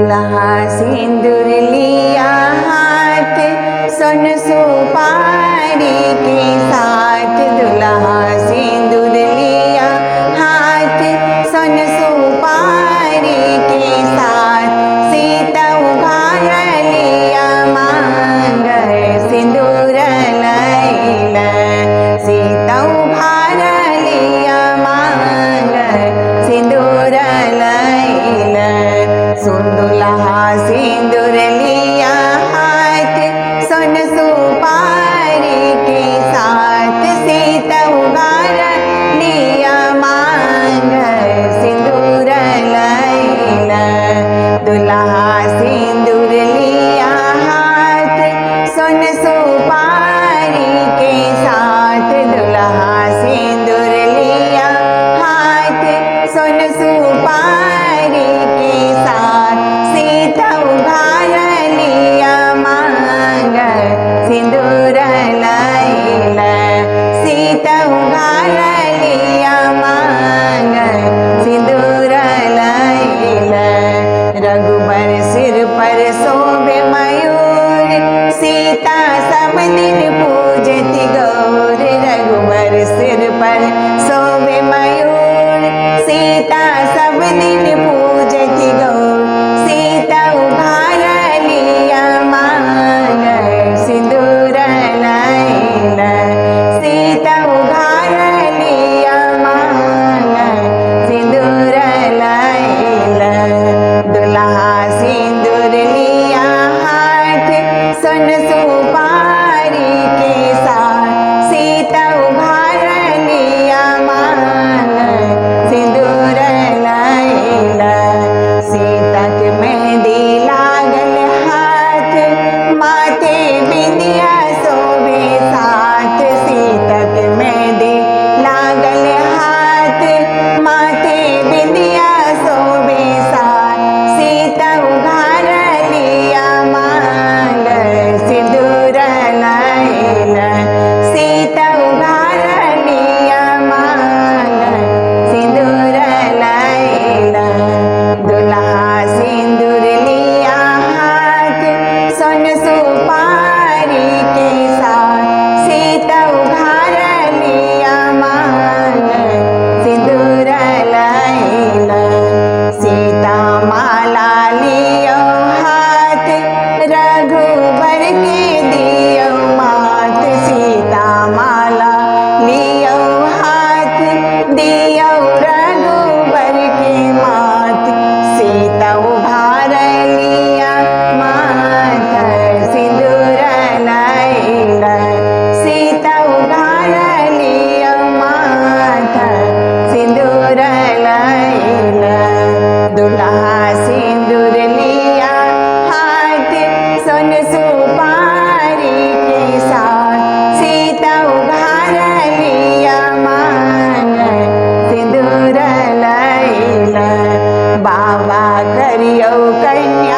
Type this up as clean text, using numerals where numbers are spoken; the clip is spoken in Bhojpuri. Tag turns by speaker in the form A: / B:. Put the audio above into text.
A: दुल्हा सिंदूर लिया हाथ, सोन सुपारी के साथ। दुल्हा सिंदूर लिया हाथ, सोन सुपारी के साथ। सीता उघार लिया मांग, सिंदूर लैला। सीता उघार लिया मांग, सिंदूर लैला। दुल्हा सिंदूर लिया हाथ, सोन सुपारी के साथ। सीता उघार लिया मांग, सिंदूर लैला। दुल्हा सिंदूर लिया हाथ, सोन सुपारी के साथ। दुल्हा सिंदूर लिया हाथ, सोन सुपारी के साथ। सीता उघार लिया मांग, सिंदूर लैला। सीता उघार लिया मांग, सिंदूर लैला। रघुबर सिर पर शोभे मयूर, सीता सब दिन पूजती गौर। रघुबर सिर पर शोभे मयूर, सीता सब दिन पूजती गौर। सीता उघार लिया मांग, सिंदूर लैला। सीता उघार लिया मांग, सिंदूर लैला। दुल्हा सिंदूर लिया हाथ, सोन सुपारी के साथ। सीता उघार लिया मांग, सिंदूर लैला। सीता के मेहंदी लागल हाथ, माथे बिंदिया शोभे साथ। सीता के मेहंदी लागल हाथ, माथे बिंदिया शोभे साथ। सीता उघार लिया मांग, सिंदूर लैला। सीता उघार लिया मांग, सिंदूर लैला। दुल्हा सिंदूर लिया हाथ, सोन सुपारी के साथ। सीता उघार लिया मांग, सिंदूर लैला। सीता माला लियो हाथ, रघुबर के दियो मात। सीता माला लियो हाथ, दियो रघुबर के मात। सीता उघार लिया माथ, सिंदूर लैला। सीता उघार लिया माथ, सिंदूर लैला। दुल्हा सिंदूर लिया हाथ, सोन सुपारी के साथ। सीता उघार लिया मांग, सिंदूर लैला। बाबा करियो कन्या